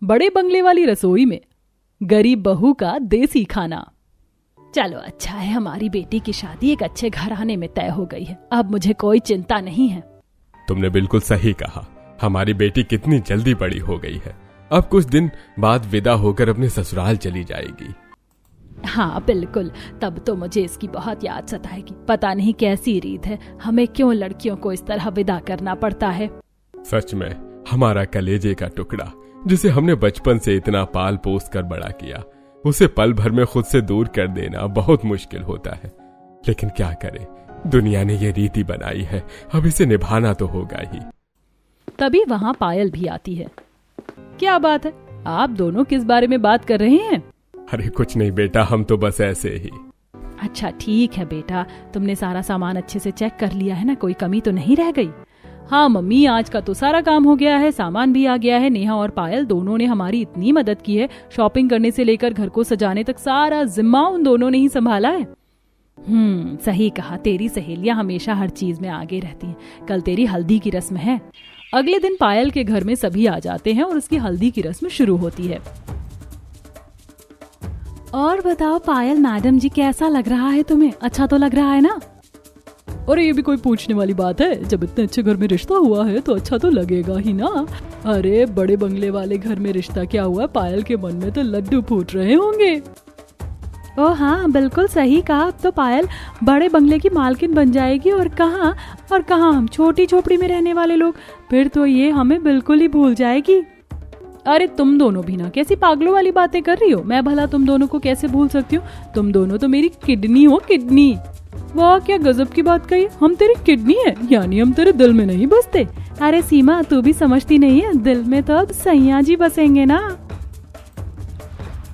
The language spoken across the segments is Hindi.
बड़े बंगले वाली रसोई में गरीब बहू का देसी खाना। चलो अच्छा है, हमारी बेटी की शादी एक अच्छे घराने में तय हो गई है, अब मुझे कोई चिंता नहीं है। तुमने बिल्कुल सही कहा, हमारी बेटी कितनी जल्दी बड़ी हो गई है, अब कुछ दिन बाद विदा होकर अपने ससुराल चली जाएगी। हाँ बिल्कुल, तब तो मुझे इसकी बहुत याद सताएगी। पता नहीं कैसी रीत है, हमें क्यों लड़कियों को इस तरह विदा करना पड़ता है। सच में हमारा कलेजे का टुकड़ा, जिसे हमने बचपन से इतना पाल पोस कर बड़ा किया, उसे पल भर में खुद से दूर कर देना बहुत मुश्किल होता है। लेकिन क्या करें, दुनिया ने ये रीति बनाई है, अब इसे निभाना तो होगा ही। तभी वहाँ पायल भी आती है। क्या बात है, आप दोनों किस बारे में बात कर रहे हैं? अरे कुछ नहीं बेटा, हम तो बस ऐसे ही। अच्छा ठीक है बेटा, तुमने सारा सामान अच्छे से चेक कर लिया है ना, कोई कमी तो नहीं रह गई? हाँ मम्मी, आज का तो सारा काम हो गया है, सामान भी आ गया है। नेहा और पायल दोनों ने हमारी इतनी मदद की है, शॉपिंग करने से लेकर घर को सजाने तक सारा जिम्मा उन दोनों ने ही संभाला है। सही कहा, तेरी सहेलियां हमेशा हर चीज में आगे रहती हैं। कल तेरी हल्दी की रस्म है। अगले दिन पायल के घर में सभी आ जाते हैं और उसकी हल्दी की रस्म शुरू होती है। और बताओ पायल मैडम जी, कैसा लग रहा है तुम्हें? अच्छा तो लग रहा है ना? और ये भी कोई पूछने वाली बात है, जब इतने अच्छे घर में रिश्ता हुआ है तो अच्छा तो लगेगा ही ना। अरे बड़े बंगले वाले घर में रिश्ता क्या हुआ, पायल के मन में तो लड्डू फूट रहे होंगे। ओ हाँ बिल्कुल सही कहा, अब तो पायल बड़े बंगले की मालकिन बन जाएगी, और कहाँ हम छोटी झोपड़ी में रहने वाले लोग, फिर तो ये हमें बिल्कुल ही भूल जाएगी। अरे तुम दोनों भी ना कैसी पागलों वाली बातें कर रही हो, मैं भला तुम दोनों को कैसे भूल सकती हूँ? तुम दोनों तो मेरी किडनी हो, किडनी। वाह क्या गजब की बात कही, हम तेरी किडनी है, यानी हम तेरे दिल में नहीं बसते। अरे सीमा, तू भी समझती नहीं है, दिल में तो अब सैया जी बसेंगे ना।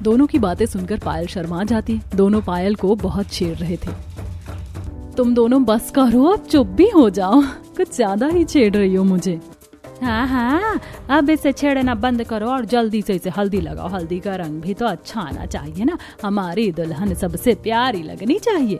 दोनों की बातें सुनकर पायल शर्मा जाती। दोनों पायल को बहुत छेड़ रहे थे। तुम दोनों बस करो, अब चुप भी हो जाओ, कुछ ज्यादा ही छेड़ रही हो मुझे। हाँ, अब इसे छेड़ना बंद करो और जल्दी से इसे हल्दी लगाओ। हल्दी का रंग भी तो अच्छा आना चाहिए ना, हमारी दुल्हन सबसे प्यारी लगनी चाहिए।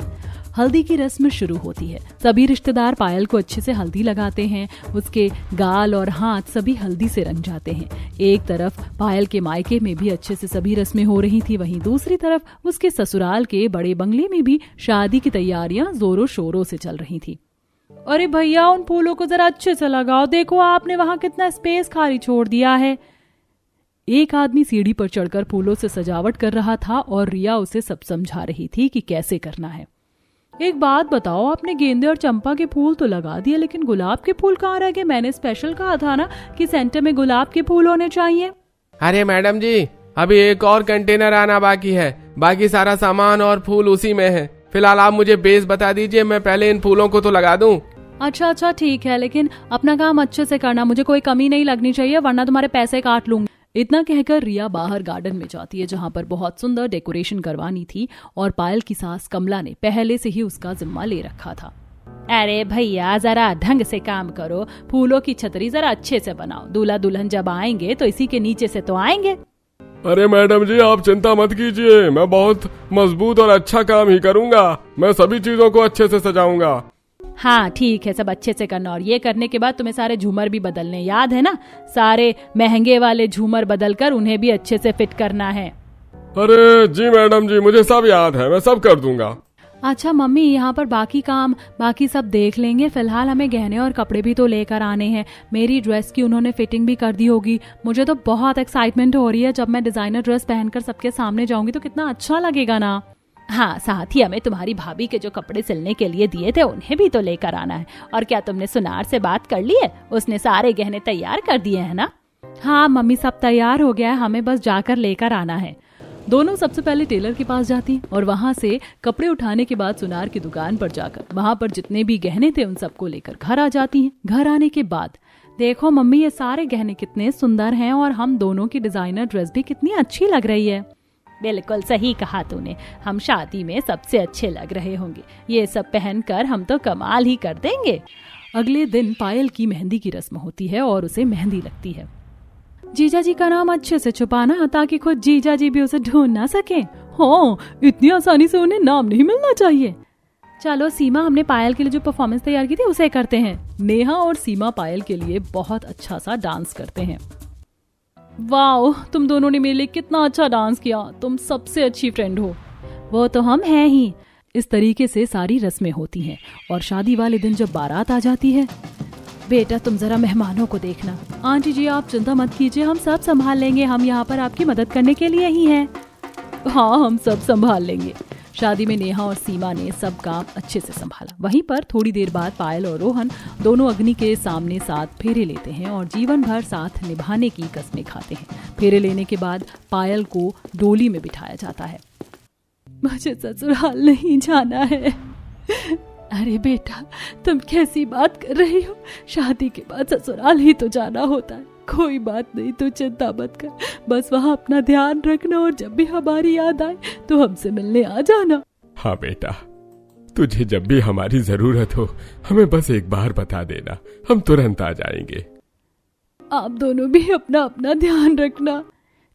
हल्दी की रस्म शुरू होती है। सभी रिश्तेदार पायल को अच्छे से हल्दी लगाते हैं, उसके गाल और हाथ सभी हल्दी से रंग जाते हैं। एक तरफ पायल के मायके में भी अच्छे से सभी रस्में हो रही थी, वहीं दूसरी तरफ उसके ससुराल के बड़े बंगले में भी शादी की तैयारियां जोरों शोरों से चल रही थी। अरे भैया, उन फूलों को जरा अच्छे से लगाओ, देखो आपने वहां कितना स्पेस खाली छोड़ दिया है। एक आदमी सीढ़ी पर चढ़कर फूलों से सजावट कर रहा था और रिया उसे सब समझा रही थी कि कैसे करना है। एक बात बताओ, आपने गेंदे और चंपा के फूल तो लगा दिए, लेकिन गुलाब के फूल कहाँ रह गए? मैंने स्पेशल कहा था ना कि सेंटर में गुलाब के फूल होने चाहिए। अरे मैडम जी, अभी एक और कंटेनर आना बाकी है, बाकी सारा सामान और फूल उसी में है। फिलहाल आप मुझे बेस बता दीजिए, मैं पहले इन फूलों को तो लगा दूं। अच्छा ठीक है, लेकिन अपना काम अच्छे से करना, मुझे कोई कमी नहीं लगनी चाहिए, वरना तुम्हारे पैसे काट लूंगी। इतना कहकर रिया बाहर गार्डन में जाती है, जहां पर बहुत सुंदर डेकोरेशन करवानी थी और पायल की सास कमला ने पहले से ही उसका जिम्मा ले रखा था। अरे भैया, जरा ढंग से काम करो, फूलों की छतरी जरा अच्छे से बनाओ, दूल्हा दुल्हन जब आएंगे तो इसी के नीचे से तो आएंगे। अरे मैडम जी, आप चिंता मत कीजिए, मैं बहुत मजबूत और अच्छा काम ही करूंगा, मैं सभी चीजों को अच्छे से सजाऊंगा। हाँ ठीक है, सब अच्छे से करना, और ये करने के बाद तुम्हें सारे झूमर भी बदलने, याद है ना? सारे महंगे वाले झूमर बदलकर उन्हें भी अच्छे से फिट करना है। अरे जी मैडम जी, मुझे सब याद है, मैं सब कर दूंगा। अच्छा मम्मी, यहाँ पर बाकी सब देख लेंगे, फिलहाल हमें गहने और कपड़े भी तो लेकर आने हैं। मेरी ड्रेस की उन्होंने फिटिंग भी कर दी होगी। मुझे तो बहुत एक्साइटमेंट हो रही है, जब मैं डिजाइनर ड्रेस पहनकर सबके सामने जाऊंगी तो कितना अच्छा लगेगा ना। हाँ, साथ ही हमें तुम्हारी भाभी के जो कपड़े सिलने के लिए दिए थे उन्हें भी तो लेकर आना है। और क्या तुमने सुनार से बात कर ली है? उसने सारे गहने तैयार कर दिए हैं ना? हाँ मम्मी, सब तैयार हो गया है, हमें बस जाकर लेकर आना है। दोनों सबसे पहले टेलर के पास जाती और वहां से कपड़े उठाने के बाद सुनार की दुकान पर जाकर वहां पर जितने भी गहने थे उन सबको लेकर घर आ जाती हैं। घर आने के बाद देखो मम्मी, ये सारे गहने कितने सुंदर हैं और हम दोनों की डिजाइनर ड्रेस भी कितनी अच्छी लग रही है। बिल्कुल सही कहा तूने, हम शादी में सबसे अच्छे लग रहे होंगे, ये सब पहनकर हम तो कमाल ही कर देंगे। अगले दिन पायल की मेहंदी की रस्म होती है और उसे मेहंदी लगती है। जीजा जी का नाम अच्छे से छुपाना, ताकि खुद जीजा जी भी उसे ढूंढ ना सके। हाँ, इतनी आसानी से उन्हें नाम नहीं मिलना चाहिए। चलो सीमा, हमने पायल के लिए जो परफॉर्मेंस तैयार की थी उसे करते हैं। नेहा और सीमा पायल के लिए बहुत अच्छा सा डांस करते हैं। वाओ, तुम दोनों ने मेरे लिए कितना अच्छा डांस किया, तुम सबसे अच्छी फ्रेंड हो। वो तो हम हैं ही। इस तरीके से सारी रस्में होती हैं और शादी वाले दिन जब बारात आ जाती है, बेटा तुम जरा मेहमानों को देखना। आंटी जी आप चिंता मत कीजिए, हम सब संभाल लेंगे, हम यहाँ पर आपकी मदद करने के लिए ही हैं। हाँ हम सब संभाल लेंगे। शादी में नेहा और सीमा ने सब काम अच्छे से संभाला। वहीं पर थोड़ी देर बाद पायल और रोहन दोनों अग्नि के सामने साथ फेरे लेते हैं और जीवन भर साथ निभाने की कसमें खाते हैं। फेरे लेने के बाद पायल को डोली में बिठाया जाता है। मुझे ससुराल नहीं जाना है। अरे बेटा तुम कैसी बात कर रही हो, शादी के बाद ससुराल ही तो जाना होता है। कोई बात नहीं, तू चिंता मत कर, बस वहाँ अपना ध्यान रखना और जब भी हमारी याद आए तो हमसे मिलने आ जाना। हाँ बेटा, तुझे जब भी हमारी जरूरत हो हमें बस एक बार बता देना, हम तुरंत आ जाएंगे। आप दोनों भी अपना अपना ध्यान रखना।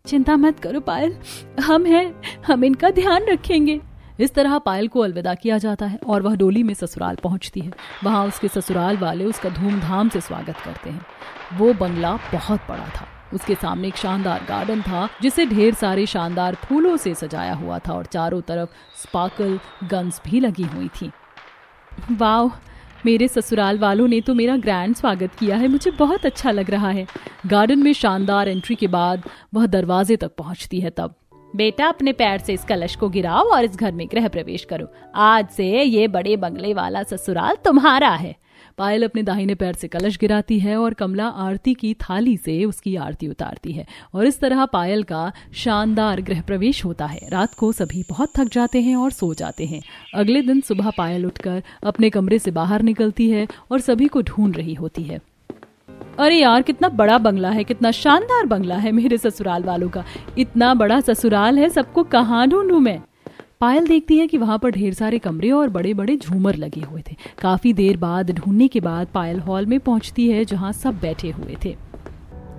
चिंता मत करो पायल, हम हैं, हम इनका ध्यान रखेंगे। इस तरह पायल को अलविदा किया जाता है और वह डोली में ससुराल पहुंचती है। वहां उसके ससुराल वाले उसका धूमधाम से स्वागत करते हैं। वो बंगला बहुत बड़ा था। उसके सामने एक शानदार गार्डन था जिसे ढेर सारे शानदार फूलों से सजाया हुआ था और चारों तरफ स्पार्कल गन्स भी लगी हुई थी। वाह, मेरे ससुराल वालों ने तो मेरा ग्रैंड स्वागत किया है, मुझे बहुत अच्छा लग रहा है। गार्डन में शानदार एंट्री के बाद वह दरवाजे तक पहुंचती है। तब बेटा अपने पैर से इस कलश को गिराओ और इस घर में गृह प्रवेश करो। आज से ये बड़े बंगले वाला ससुराल तुम्हारा है। पायल अपने दाहिने पैर से कलश गिराती है और कमला आरती की थाली से उसकी आरती उतारती है और इस तरह पायल का शानदार गृह प्रवेश होता है। रात को सभी बहुत थक जाते हैं और सो जाते हैं। अगले दिन सुबह पायल उठकर अपने कमरे से बाहर निकलती है और सभी को ढूंढ रही होती है। अरे यार कितना बड़ा बंगला है, कितना शानदार बंगला है मेरे ससुराल वालों का। इतना बड़ा ससुराल है, सबको कहाँ ढूंढूं मैं। पायल देखती है कि वहां पर ढेर सारे कमरे और बड़े बड़े झूमर लगे हुए थे। काफी देर बाद ढूंढने के बाद पायल हॉल में पहुंचती है जहां सब बैठे हुए थे।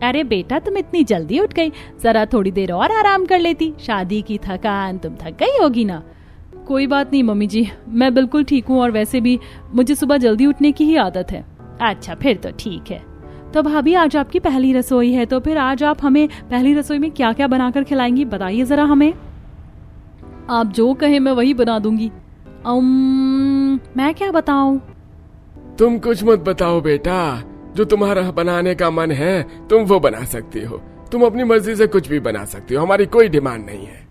अरे बेटा तुम इतनी जल्दी उठ गई, जरा थोड़ी देर और आराम कर लेती। शादी की थकान, तुम थक गई होगी ना। कोई बात नहीं मम्मी जी, मैं बिल्कुल ठीक हूँ और वैसे भी मुझे सुबह जल्दी उठने की ही आदत है। अच्छा फिर तो ठीक है। तो भाभी आज आपकी पहली रसोई है, तो फिर आज आप हमें पहली रसोई में क्या क्या बनाकर खिलाएंगी, बताइए जरा हमें। आप जो कहें मैं वही बना दूंगी। मैं क्या बताऊं? तुम कुछ मत बताओ बेटा, जो तुम्हारा बनाने का मन है तुम वो बना सकती हो। तुम अपनी मर्जी से कुछ भी बना सकती हो, हमारी कोई डिमांड नहीं है।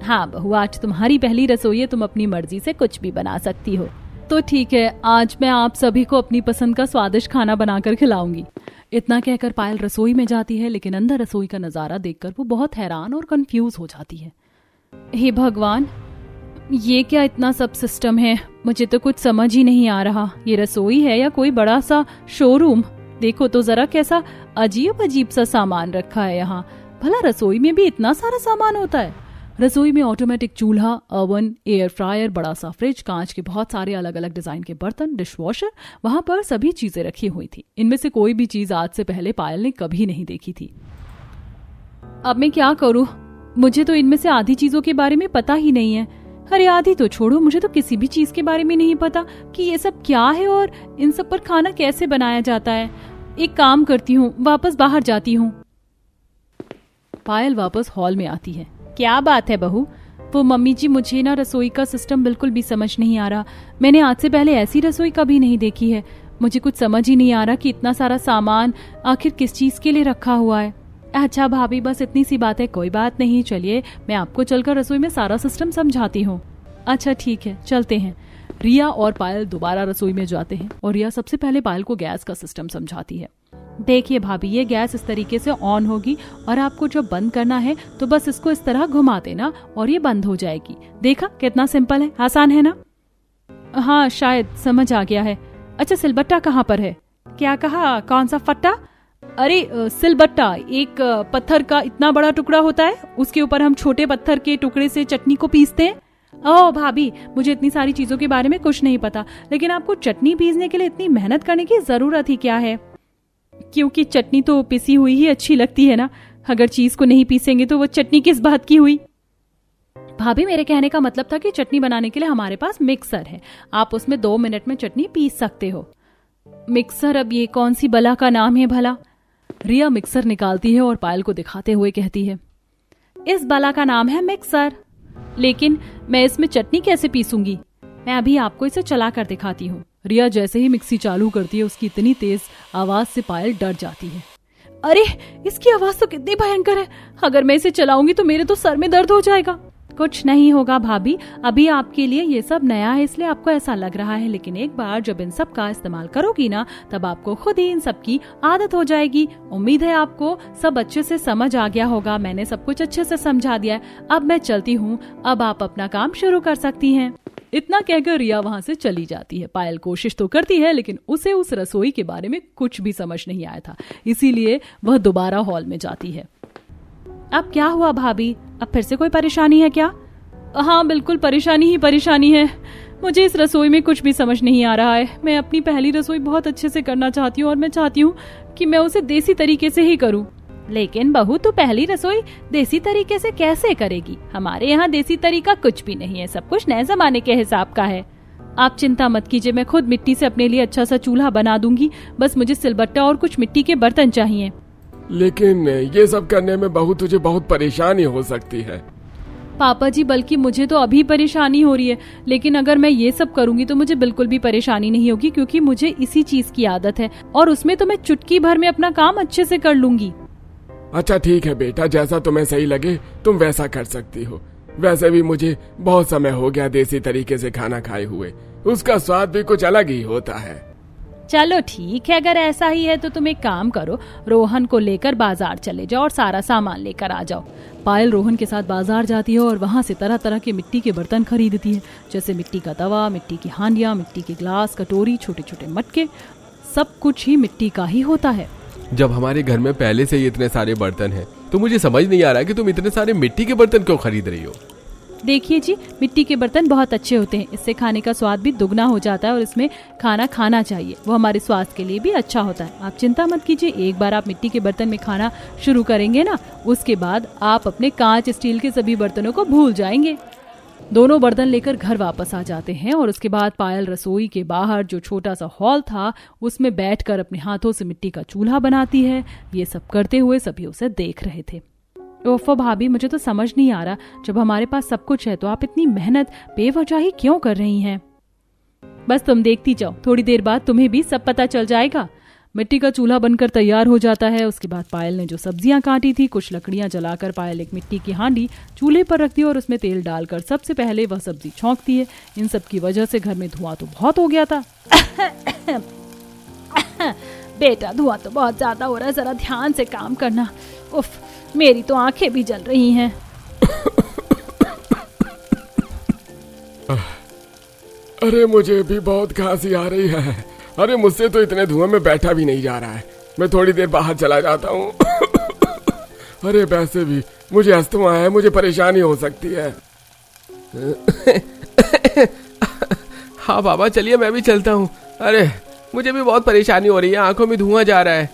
हाँ बहू, आज तुम्हारी पहली रसोई है, तुम अपनी मर्जी से कुछ भी बना सकती हो। तो ठीक है, आज मैं आप सभी को अपनी पसंद का स्वादिष्ट खाना बनाकर खिलाऊंगी। इतना कहकर पायल रसोई में जाती है, लेकिन अंदर रसोई का नजारा देखकर वो बहुत हैरान और कंफ्यूज हो जाती है। हे भगवान, ये क्या इतना सब सिस्टम है, मुझे तो कुछ समझ ही नहीं आ रहा। ये रसोई है या कोई बड़ा सा शोरूम? देखो तो जरा कैसा अजीब अजीब सा सामान रखा है यहाँ। भला रसोई में भी इतना सारा सामान होता है? रसोई में ऑटोमेटिक चूल्हा, ओवन, एयर फ्रायर, बड़ा सा फ्रिज, कांच के बहुत सारे अलग अलग डिजाइन के बर्तन, डिशवॉशर, वहां पर सभी चीजें रखी हुई थी। इनमें से कोई भी चीज आज से पहले पायल ने कभी नहीं देखी थी। अब मैं क्या करूं? मुझे तो इनमें से आधी चीजों के बारे में पता ही नहीं है। अरे आधी तो छोड़ो, मुझे तो किसी भी चीज के बारे में नहीं पता कि ये सब क्या है और इन सब पर खाना कैसे बनाया जाता है। एक काम करती हूँ, वापस बाहर जाती हूँ। पायल वापस हॉल में आती है। क्या बात है बहू? वो मम्मी जी, मुझे ना रसोई का सिस्टम बिल्कुल भी समझ नहीं आ रहा। मैंने आज से पहले ऐसी रसोई कभी नहीं देखी है। मुझे कुछ समझ ही नहीं आ रहा कि इतना सारा सामान आखिर किस चीज के लिए रखा हुआ है। अच्छा भाभी, बस इतनी सी बात है, कोई बात नहीं, चलिए मैं आपको चलकर रसोई में सारा सिस्टम समझाती हूँ। अच्छा ठीक है, चलते हैं। रिया और पायल दोबारा रसोई में जाते हैं और रिया सबसे पहले पायल को गैस का सिस्टम समझाती है। देखिए भाभी, ये गैस इस तरीके से ऑन होगी और आपको जब बंद करना है तो बस इसको इस तरह घुमा देना और ये बंद हो जाएगी। देखा कितना सिंपल है, आसान है ना? हाँ शायद समझ आ गया है। अच्छा सिलबट्टा कहाँ पर है? क्या कहा? कौन सा फट्टा? अरे सिलबट्टा एक पत्थर का इतना बड़ा टुकड़ा होता है, उसके ऊपर हम छोटे पत्थर के टुकड़े से चटनी को पीसते हैं। ओह भाभी, मुझे इतनी सारी चीजों के बारे में कुछ नहीं पता, लेकिन आपको चटनी पीसने के लिए इतनी मेहनत करने की जरूरत ही क्या है? क्योंकि चटनी तो पिसी हुई ही अच्छी लगती है ना। अगर चीज को नहीं पीसेंगे तो वो चटनी किस बात की हुई? भाभी मेरे कहने का मतलब था कि चटनी बनाने के लिए हमारे पास मिक्सर है, आप उसमें 2 मिनट में चटनी पीस सकते हो। मिक्सर? अब ये कौन सी बला का नाम है भला? रिया मिक्सर निकालती है और पायल को दिखाते हुए कहती है, इस बला का नाम है मिक्सर, लेकिन मैं इसमें चटनी कैसे पीसूंगी? मैं अभी आपको इसे चला कर दिखाती हूँ। रिया जैसे ही मिक्सी चालू करती है उसकी इतनी तेज आवाज से पायल डर जाती है। अरे इसकी आवाज तो कितनी भयंकर है, अगर मैं इसे चलाऊंगी तो मेरे तो सर में दर्द हो जाएगा। कुछ नहीं होगा भाभी, अभी आपके लिए ये सब नया है इसलिए आपको ऐसा लग रहा है, लेकिन एक बार जब इन सब का इस्तेमाल करोगी ना तब आपको खुद ही इन सब की आदत हो जाएगी। उम्मीद है आपको सब अच्छे से समझ आ गया होगा, मैंने सब कुछ अच्छे से समझा दिया है। अब मैं चलती हूँ, अब आप अपना काम शुरू कर सकती हैं। इतना कहकर रिया वहाँ से चली जाती है। पायल कोशिश तो करती है लेकिन उसे उस रसोई के बारे में कुछ भी समझ नहीं आया था, इसीलिए वह दोबारा हॉल में जाती है। अब क्या हुआ भाभी, अब फिर से कोई परेशानी है क्या? हाँ बिल्कुल परेशानी ही परेशानी है, मुझे इस रसोई में कुछ भी समझ नहीं आ रहा है। मैं अपनी पहली रसोई बहुत अच्छे से करना चाहती हूँ और मैं चाहती हूँ कि मैं उसे देसी तरीके से ही करूँ। लेकिन बहू तू पहली रसोई देसी तरीके से कैसे करेगी? हमारे यहाँ देसी तरीका कुछ भी नहीं है, सब कुछ नए जमाने के हिसाब का है। आप चिंता मत कीजिए, मैं खुद मिट्टी से अपने लिए अच्छा सा चूल्हा बना दूंगी, बस मुझे सिलबट्टा और कुछ मिट्टी के बर्तन चाहिए। लेकिन ये सब करने में बहू तुझे बहुत परेशानी हो सकती है। पापा जी बल्कि मुझे तो अभी परेशानी हो रही है, लेकिन अगर मैं ये सब करूंगी तो मुझे बिल्कुल भी परेशानी नहीं होगी, क्योंकि मुझे इसी चीज की आदत है और उसमें तो मैं चुटकी भर में अपना काम अच्छे से कर लूंगी। अच्छा ठीक है बेटा, जैसा तुम्हें सही लगे तुम वैसा कर सकती हो। वैसे भी मुझे बहुत समय हो गया देसी तरीके से खाना खाए हुए, उसका स्वाद भी कुछ अलग ही होता है। चलो ठीक है, अगर ऐसा ही है तो तुम एक काम करो, रोहन को लेकर बाजार चले जाओ और सारा सामान लेकर आ जाओ। पायल रोहन के साथ बाजार जाती है और वहाँ से तरह तरह के मिट्टी के बर्तन खरीदती है, जैसे मिट्टी का तवा, मिट्टी की हांडियाँ, मिट्टी के ग्लास, कटोरी, छोटे छोटे मटके, सब कुछ ही मिट्टी का ही होता है। जब हमारे घर में पहले से ही इतने सारे बर्तन हैं, तो मुझे समझ नहीं आ रहा कि तुम इतने सारे मिट्टी के बर्तन क्यों खरीद रही हो। देखिए जी, मिट्टी के बर्तन बहुत अच्छे होते हैं, इससे खाने का स्वाद भी दुगना हो जाता है और इसमें खाना खाना चाहिए, वो हमारे स्वास्थ्य के लिए भी अच्छा होता है। आप चिंता मत कीजिए, एक बार आप मिट्टी के बर्तन में खाना शुरू करेंगे ना, उसके बाद आप अपने कांच स्टील के सभी बर्तनों को भूल जाएंगे। दोनों बर्तन लेकर घर वापस आ जाते हैं और उसके बाद पायल रसोई के बाहर जो छोटा सा हॉल था उसमें बैठकर अपने हाथों से मिट्टी का चूल्हा बनाती है। ये सब करते हुए सभी उसे देख रहे थे। ओफो भाभी, मुझे तो समझ नहीं आ रहा, जब हमारे पास सब कुछ है तो आप इतनी मेहनत बेवजह ही क्यों कर रही हैं? बस तुम देखती जाओ, थोड़ी देर बाद तुम्हें भी सब पता चल जाएगा। मिट्टी का चूल्हा बनकर तैयार हो जाता है। उसके बाद पायल ने जो सब्जियां काटी थी, कुछ लकड़ियां जलाकर पायल एक मिट्टी की हांडी चूल्हे पर रखती है और उसमें तेल डालकर सबसे पहले वह सब्जी छौंकती है। इन सब की वजह से घर में धुआं तो बहुत हो गया था। बेटा धुआं तो बहुत ज्यादा हो रहा है, जरा ध्यान से काम करना। उफ, मेरी तो आंखें भी जल रही हैं। अरे मुझे भी बहुत खांसी आ रही है। अरे मुझसे तो इतने धुएं में बैठा भी नहीं जा रहा है, मैं थोड़ी देर बाहर चला जाता हूँ। अरे वैसे भी मुझे अस्थमा है, मुझे परेशानी हो सकती है। हाँ बाबा चलिए, मैं भी चलता हूँ। अरे मुझे भी बहुत परेशानी हो रही है, आंखों में धुआं जा रहा है।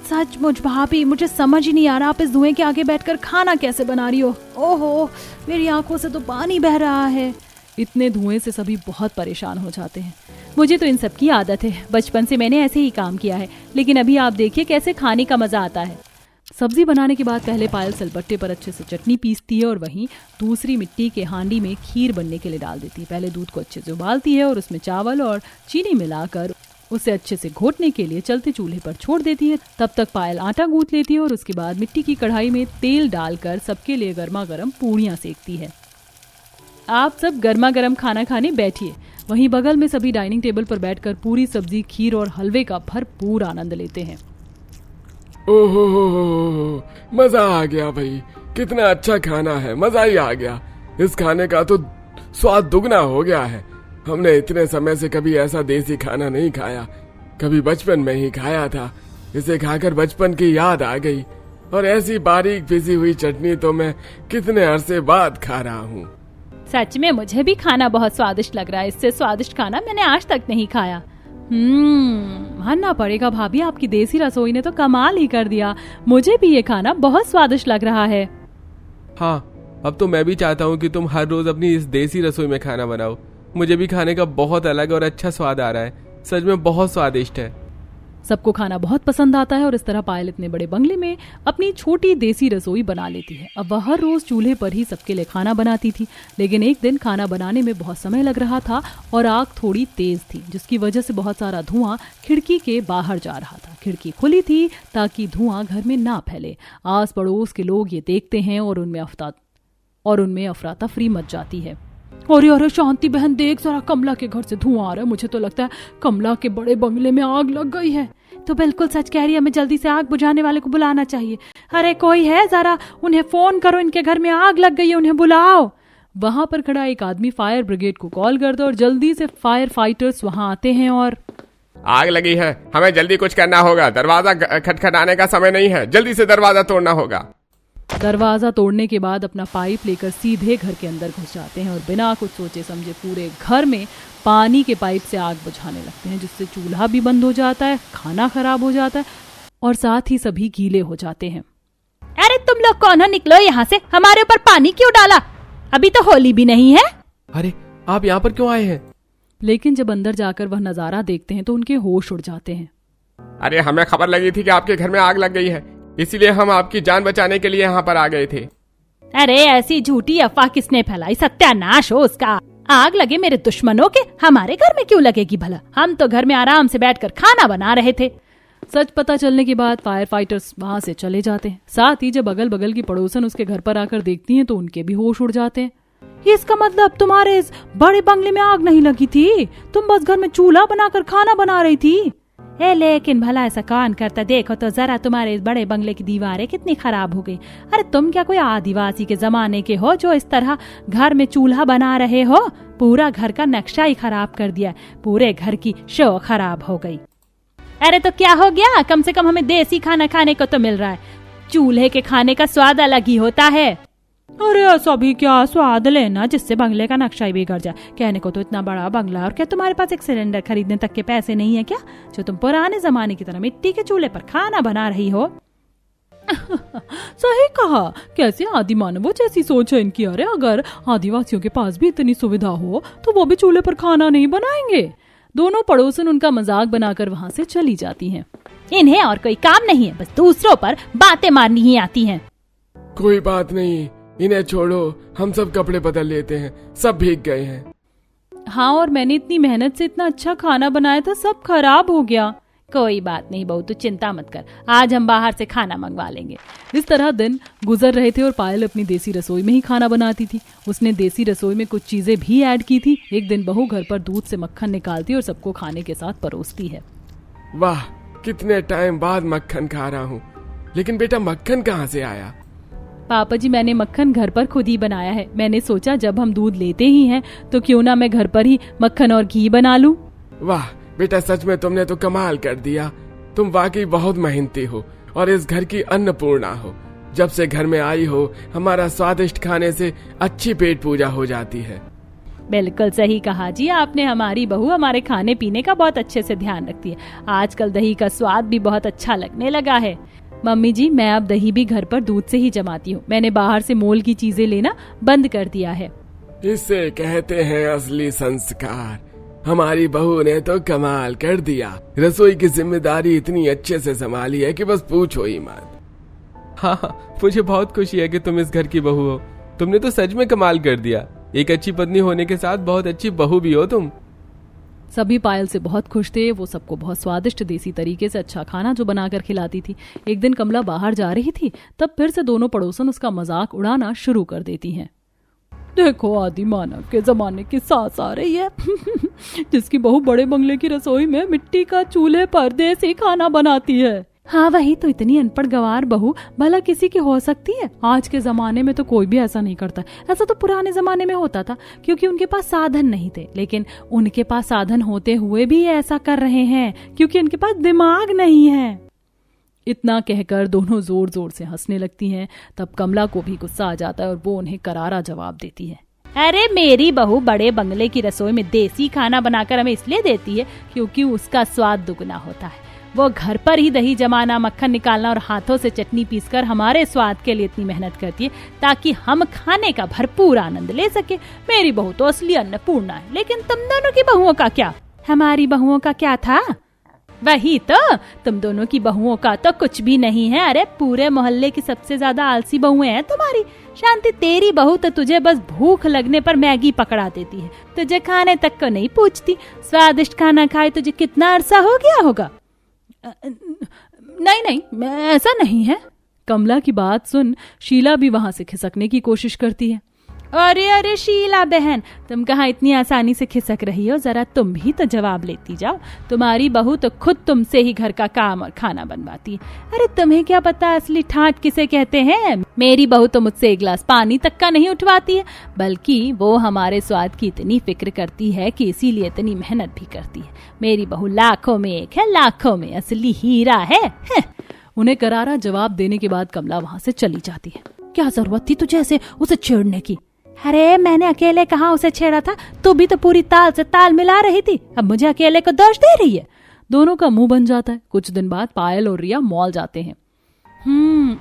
सचमुच भाभी, मुझे समझ ही नहीं आ रहा आप इस धुएं के आगे बैठकर खाना कैसे बना रही हो। ओहो, मेरी आंखों से तो पानी बह रहा है। इतने धुएं से सभी बहुत परेशान हो जाते हैं। मुझे तो इन सब की आदत है, बचपन से मैंने ऐसे ही काम किया है, लेकिन अभी आप देखिए कैसे खाने का मजा आता है। सब्जी बनाने के बाद पहले पायल सिलबट्टे पर अच्छे से चटनी पीसती है और वहीं दूसरी मिट्टी के हांडी में खीर बनने के लिए डाल देती है। पहले दूध को अच्छे से उबालती है और उसमें चावल और चीनी मिलाकर उसे अच्छे से घोटने के लिए चलते चूल्हे पर छोड़ देती है। तब तक पायल आटा गूंथ लेती है और उसके बाद मिट्टी की कढ़ाई में तेल डालकर सबके लिए गर्मा गर्म पूड़ियाँ सेकती है। आप सब गर्मा गर्म खाना खाने बैठिए। वहीं बगल में सभी डाइनिंग टेबल पर बैठकर पूरी सब्जी, खीर और हलवे का भरपूर आनंद लेते हैं। ओहो, मजा आ गया भाई, कितना अच्छा खाना है, मजा ही आ गया। इस खाने का तो स्वाद दुगना हो गया है। हमने इतने समय से कभी ऐसा देसी खाना नहीं खाया, कभी बचपन में ही खाया था। इसे खाकर बचपन की याद आ गई और ऐसी बारीक पिसी हुई चटनी तो मैं कितने अरसे बाद खा रहा हूँ। सच में मुझे भी खाना बहुत स्वादिष्ट लग रहा है, इससे स्वादिष्ट खाना मैंने आज तक नहीं खाया। मानना पड़ेगा भाभी, आपकी देसी रसोई ने तो कमाल ही कर दिया। मुझे भी ये खाना बहुत स्वादिष्ट लग रहा है। हाँ, अब तो मैं भी चाहता हूँ कि तुम हर रोज अपनी इस देसी रसोई में खाना बनाओ। मुझे भी खाने का बहुत अलग और अच्छा स्वाद आ रहा है, सच में बहुत स्वादिष्ट है। सबको खाना बहुत पसंद आता है और इस तरह पायल इतने बड़े बंगले में अपनी छोटी देसी रसोई बना लेती है। अब वह हर रोज चूल्हे पर ही सबके लिए खाना बनाती थी, लेकिन एक दिन खाना बनाने में बहुत समय लग रहा था और आग थोड़ी तेज थी, जिसकी वजह से बहुत सारा धुआं खिड़की के बाहर जा रहा था। खिड़की खुली थी ताकि धुआं घर में ना फैले। आस पड़ोस के लोग ये देखते हैं और उनमें अफरा तफरी मच जाती है। और यार शांति बहन, देख जरा, कमला के घर से धुआं आ रहा है। मुझे तो लगता है कमला के बड़े बंगले में आग लग गई है। तो बिल्कुल सच कह रही है, हमें जल्दी से आग बुझाने वाले को बुलाना चाहिए। अरे कोई है, जरा उन्हें फोन करो, इनके घर में आग लग गई है, उन्हें बुलाओ। वहां पर खड़ा एक आदमी फायर ब्रिगेड को कॉल करता है और जल्दी से फायर फाइटर्स वहां आते हैं और आग लगी है, हमें जल्दी कुछ करना होगा। दरवाजा खटखटाने का समय नहीं है, जल्दी से दरवाजा तोड़ना होगा। दरवाजा तोड़ने के बाद अपना पाइप लेकर सीधे घर के अंदर घुस जाते हैं और बिना कुछ सोचे समझे पूरे घर में पानी के पाइप से आग बुझाने लगते हैं, जिससे चूल्हा भी बंद हो जाता है, खाना खराब हो जाता है और साथ ही सभी गीले हो जाते हैं। अरे तुम लोग कौन हो, निकलो यहाँ से, हमारे ऊपर पानी क्यों डाला? अभी तो होली भी नहीं है। अरे आप यहाँ पर क्यों आए हैं? लेकिन जब अंदर जाकर वह नजारा देखते हैं तो उनके होश उड़ जाते हैं। अरे हमें खबर लगी थी कि आपके घर में आग लग गई है, इसीलिए हम आपकी जान बचाने के लिए यहाँ पर आ गए थे। अरे ऐसी झूठी अफवाह किसने फैलाई? सत्यानाश हो उसका। आग लगे मेरे दुश्मनों के, हमारे घर में क्यों लगेगी भला? हम तो घर में आराम से बैठकर खाना बना रहे थे। सच पता चलने के बाद फायर फाइटर्स वहां से चले जाते हैं। साथ ही जब अगल बगल की पड़ोसन उसके घर पर आकर देखती हैं तो उनके भी होश उड़ जाते हैं। इसका मतलब तुम्हारे इस बड़े बंगले में आग नहीं लगी थी, तुम बस घर में चूल्हा बनाकर खाना बना रही थी। लेकिन भला ऐसा कौन करता? देखो तो जरा, तुम्हारे इस बड़े बंगले की दीवारें कितनी खराब हो गई। अरे तुम क्या कोई आदिवासी के जमाने के हो जो इस तरह घर में चूल्हा बना रहे हो? पूरा घर का नक्शा ही खराब कर दिया, पूरे घर की शो खराब हो गई। अरे तो क्या हो गया, कम से कम हमें देसी खाना खाने को तो मिल रहा है। चूल्हे के खाने का स्वाद अलग ही होता है। अरे ऐसा भी क्या स्वाद लेना जिससे बंगले का नक्शा ही बिगड़ जाए? कहने को तो इतना बड़ा बंगला, और क्या तुम्हारे पास एक सिलेंडर खरीदने तक के पैसे नहीं है क्या, जो तुम पुराने जमाने की तरह मिट्टी के चूल्हे पर खाना बना रही हो? सही कहा, कैसे आदि मानवों जैसी सोच है इनकी। अरे अगर आदिवासियों के पास भी इतनी सुविधा हो तो वो भी चूल्हे पर खाना नहीं बनाएंगे। दोनों पड़ोसन उनका मजाक बनाकर वहाँ से चली जाती हैं। इन्हें और कोई काम नहीं है, बस दूसरों पर बातें मारनी ही आती हैं। कोई बात नहीं, इन्हें छोड़ो, हम सब कपड़े बदल लेते हैं, सब भीग गए हैं। हाँ, और मैंने इतनी मेहनत से इतना अच्छा खाना बनाया था, सब खराब हो गया। कोई बात नहीं बहू, तू चिंता मत कर, आज हम बाहर से खाना मंगवा लेंगे। इस तरह दिन गुजर रहे थे और पायल अपनी देसी रसोई में ही खाना बनाती थी। उसने देसी रसोई में कुछ चीजें भी ऐड की थी। एक दिन बहू घर पर दूध से मक्खन निकालती और सबको खाने के साथ परोसती है। वाह, कितने टाइम बाद मक्खन खा रहा हूँ। लेकिन बेटा मक्खन कहाँ से आया? पापा जी, मैंने मक्खन घर पर खुद ही बनाया है। मैंने सोचा जब हम दूध लेते ही हैं तो क्यों ना मैं घर पर ही मक्खन और घी बना लूं। वाह बेटा, सच में तुमने तो कमाल कर दिया। तुम वाकई बहुत मेहनती हो और इस घर की अन्नपूर्णा हो। जब से घर में आई हो, हमारा स्वादिष्ट खाने से अच्छी पेट पूजा हो जाती है। बिल्कुल सही कहा जी आपने। हमारी बहू हमारे खाने पीने का बहुत अच्छे से ध्यान रखती है। आजकल दही का स्वाद भी बहुत अच्छा लगने लगा है। मम्मी जी, मैं अब दही भी घर पर दूध से ही जमाती हूँ। मैंने बाहर से मोल की चीजें लेना बंद कर दिया है। इसे कहते हैं असली संस्कार। हमारी बहू ने तो कमाल कर दिया। रसोई की जिम्मेदारी इतनी अच्छे से संभाली है कि बस पूछो ही मत। हाँ, मुझे बहुत खुशी है कि तुम इस घर की बहू हो। तुमने तो सच में कमाल कर दिया। एक अच्छी पत्नी होने के साथ बहुत अच्छी बहू भी हो तुम। सभी पायल से बहुत खुश थे। वो सबको बहुत स्वादिष्ट देसी तरीके से अच्छा खाना जो बनाकर खिलाती थी। एक दिन कमला बाहर जा रही थी, तब फिर से दोनों पड़ोसन उसका मजाक उड़ाना शुरू कर देती हैं। देखो, आदि मानव के जमाने की सास आ रही है जिसकी बहू बड़े बंगले की रसोई में मिट्टी का चूल्हे पर देसी खाना बनाती है। हाँ वही तो, इतनी अनपढ़ गंवार बहू भला किसी की हो सकती है? आज के जमाने में तो कोई भी ऐसा नहीं करता। ऐसा तो पुराने जमाने में होता था क्योंकि उनके पास साधन नहीं थे, लेकिन उनके पास साधन होते हुए भी ऐसा कर रहे हैं क्योंकि उनके पास दिमाग नहीं है। इतना कहकर दोनों जोर जोर से हंसने लगती हैं। तब कमला को भी गुस्सा आ जाता है और वो उन्हें करारा जवाब देती है। अरे मेरी बहू बड़े बंगले की रसोई में देसी खाना बनाकर हमें इसलिए देती है क्योंकि उसका स्वाद दुगना होता है। वो घर पर ही दही जमाना, मक्खन निकालना और हाथों से चटनी पीसकर हमारे स्वाद के लिए इतनी मेहनत करती है ताकि हम खाने का भरपूर आनंद ले सके। मेरी बहू तो असली अन्नपूर्णा है। लेकिन तुम दोनों की बहुओं का क्या? हमारी बहुओं का क्या था? वही तो, तुम दोनों की बहुओं का तो कुछ भी नहीं है। अरे पूरे मोहल्ले की सबसे ज्यादा आलसी बहुएं हैं तुम्हारी। शांति, तेरी बहू तो तुझे बस भूख लगने पर मैगी पकड़ा देती है, तुझे खाने तक को नहीं पूछती। स्वादिष्ट खाना खाए तुझे कितना अरसा हो गया होगा। नहीं, ऐसा नहीं है। कमला की बात सुन शीला भी वहां से खिसकने की कोशिश करती है। अरे शीला बहन, तुम कहाँ इतनी आसानी से खिसक रही हो? जरा तुम भी तो जवाब लेती जाओ। तुम्हारी बहू तो खुद तुमसे ही घर का काम और खाना बनवाती है। अरे तुम्हें क्या पता असली ठाठ किसे कहते हैं? मेरी बहू तो मुझसे एक गिलास पानी तक का नहीं उठवाती है, बल्कि वो हमारे स्वाद की इतनी फिक्र करती है कि इसीलिए इतनी मेहनत भी करती है। मेरी बहू लाखों में एक है, लाखों में असली हीरा है। उन्हें करारा जवाब देने के बाद कमला वहां से चली जाती है। क्या जरूरत थी तुझे ऐसे उसे छेड़ने की? अरे मैंने अकेले कहाँ उसे छेड़ा था? तू भी तो पूरी ताल से ताल मिला रही थी, अब मुझे अकेले को दोष दे रही है। दोनों का मुंह बन जाता है। कुछ दिन बाद पायल और रिया मॉल जाते हैं।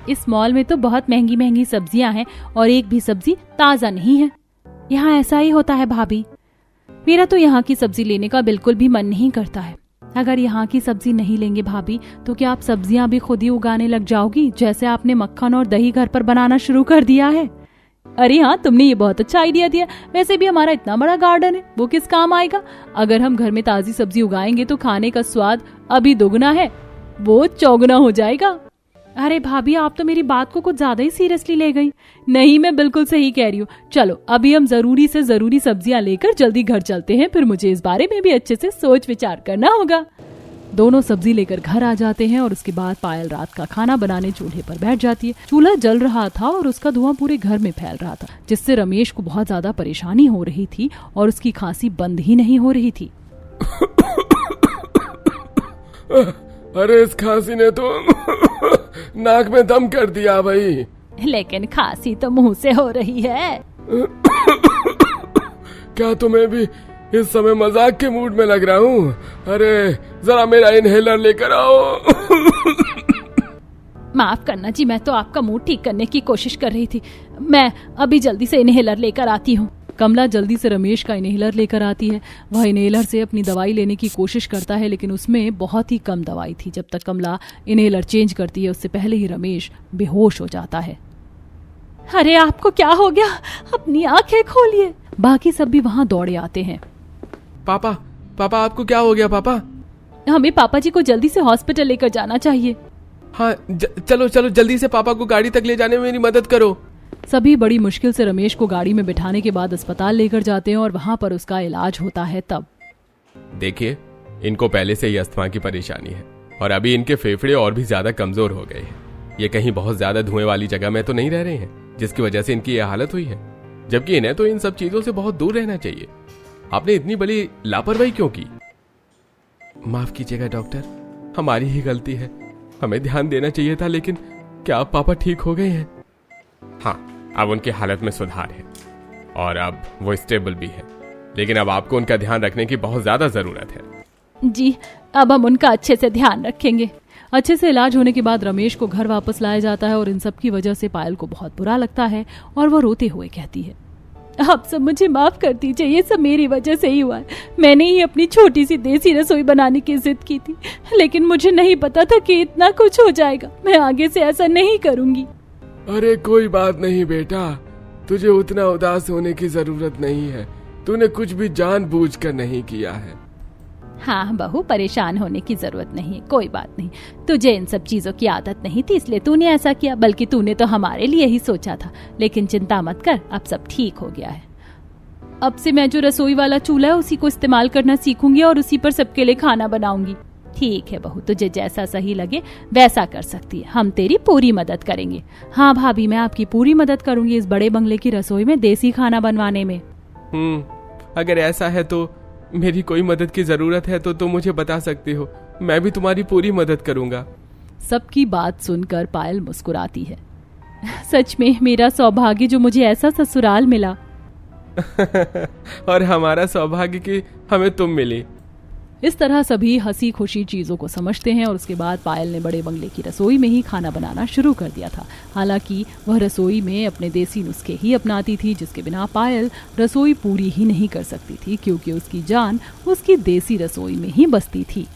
इस मॉल में तो बहुत महंगी महंगी सब्जियां हैं और एक भी सब्जी ताजा नहीं है। यहाँ ऐसा ही होता है भाभी। मेरा तो यहाँ की सब्जी लेने का बिल्कुल भी मन नहीं करता है। अगर यहाँ की सब्जी नहीं लेंगे भाभी, तो क्या आप सब्जियां भी खुद ही उगाने लग जाओगी, जैसे आपने मक्खन और दही घर पर बनाना शुरू कर दिया है? अरे हाँ, तुमने ये बहुत अच्छा आइडिया दिया। वैसे भी हमारा इतना बड़ा गार्डन है, वो किस काम आएगा? अगर हम घर में ताजी सब्जी उगाएंगे तो खाने का स्वाद अभी दोगुना है, वो चौगुना हो जाएगा। अरे भाभी, आप तो मेरी बात को कुछ ज्यादा ही सीरियसली ले गई। नहीं, मैं बिल्कुल सही कह रही हूँ। चलो अभी हम जरूरी से जरूरी सब्जियां लेकर जल्दी घर चलते हैं, फिर मुझे इस बारे में भी अच्छे से सोच विचार करना होगा। दोनों सब्जी लेकर घर आ जाते हैं और उसके बाद पायल रात का खाना बनाने चूल्हे पर बैठ जाती है। चूल्हा जल रहा था और उसका धुआं पूरे घर में फैल रहा था, जिससे रमेश को बहुत ज्यादा परेशानी हो रही थी और उसकी खांसी बंद ही नहीं हो रही थी। अरे इस खांसी ने तो नाक में दम कर दिया भाई। लेकिन खांसी तो मुंह से हो रही है। क्या तुम्हें भी इस समय मजाक के मूड में लग रहा हूँ? अरे जरा मेरा इनहेलर लेकर आओ। माफ करना जी, मैं तो आपका मूड ठीक करने की कोशिश कर रही थी। मैं अभी जल्दी से इनहेलर लेकर आती हूँ। कमला जल्दी से रमेश का इनहेलर लेकर आती है। वह इनहेलर से अपनी दवाई लेने की कोशिश करता है, लेकिन उसमें बहुत ही कम दवाई थी। जब तक कमला इनहेलर चेंज करती है, उससे पहले ही रमेश बेहोश हो जाता है। अरे आपको क्या हो गया? अपनी आंखें खोलिए। बाकी सब भी वहाँ दौड़े आते हैं। पापा आपको क्या हो गया? पापा, हमें पापा जी को जल्दी से हॉस्पिटल लेकर जाना चाहिए। हाँ चलो जल्दी से पापा को गाड़ी तक ले जाने में मेरी मदद करो। सभी बड़ी मुश्किल से रमेश को गाड़ी में बिठाने के बाद अस्पताल लेकर जाते हैं और वहाँ पर उसका इलाज होता है। तब देखिए, इनको पहले से ही अस्थमा की परेशानी है और अभी इनके फेफड़े और भी ज्यादा कमजोर हो गए हैं। ये कहीं बहुत ज्यादा धुएं वाली जगह में तो नहीं रह रहे हैं, जिसकी वजह से इनकी यह हालत हुई है, जबकि इन्हें तो इन सब चीजों से बहुत दूर रहना चाहिए। आपने इतनी बड़ी लापरवाही क्यों की? माफ कीजिएगा डॉक्टर, हमारी ही गलती है। हमें ध्यान देना चाहिए था। लेकिन क्या आप पापा ठीक हो गए हैं? हाँ, अब उनकी हालत में सुधार है और अब वो स्टेबल भी है, लेकिन अब आपको उनका ध्यान रखने की बहुत ज्यादा जरूरत है। जी, अब हम उनका अच्छे से ध्यान रखेंगे। अच्छे से इलाज होने के बाद रमेश को घर वापस लाया जाता है और इन सब की वजह से पायल को बहुत बुरा लगता है और वो रोते हुए कहती है, आप सब मुझे माफ कर दीजिए, ये सब मेरी वजह से ही हुआ है। मैंने ही अपनी छोटी सी देसी रसोई बनाने की जिद की थी, लेकिन मुझे नहीं पता था कि इतना कुछ हो जाएगा। मैं आगे से ऐसा नहीं करूंगी। अरे कोई बात नहीं बेटा, तुझे उतना उदास होने की जरूरत नहीं है। तूने कुछ भी जानबूझकर नहीं किया है। हाँ बहू, परेशान होने की जरूरत नहीं है, कोई बात नहीं। तुझे इन सब चीजों की आदत नहीं थी, इसलिए तूने ऐसा किया, बल्कि तूने तो हमारे लिए ही सोचा था। लेकिन चिंता मत कर, अब सब ठीक हो गया है। अब से मैं जो रसोई वाला चूल्हा है उसी को इस्तेमाल करना सीखूंगी और उसी पर सबके लिए खाना बनाऊंगी। ठीक है बहू, तुझे जैसा सही लगे वैसा कर सकती है, हम तेरी पूरी मदद करेंगे। हाँ भाभी, मैं आपकी पूरी मदद करूंगी इस बड़े बंगले की रसोई में देसी खाना बनवाने में। अगर ऐसा है तो मेरी कोई मदद की जरूरत है तो तुम मुझे बता सकती हो, मैं भी तुम्हारी पूरी मदद करूंगा। सबकी बात सुनकर पायल मुस्कुराती है। सच में मेरा सौभाग्य जो मुझे ऐसा ससुराल मिला। और हमारा सौभाग्य कि हमें तुम मिली। इस तरह सभी हंसी खुशी चीजों को समझते हैं और उसके बाद पायल ने बड़े बंगले की रसोई में ही खाना बनाना शुरू कर दिया था। हालांकि वह रसोई में अपने देसी नुस्खे ही अपनाती थी, जिसके बिना पायल रसोई पूरी ही नहीं कर सकती थी, क्योंकि उसकी जान उसकी देसी रसोई में ही बसती थी।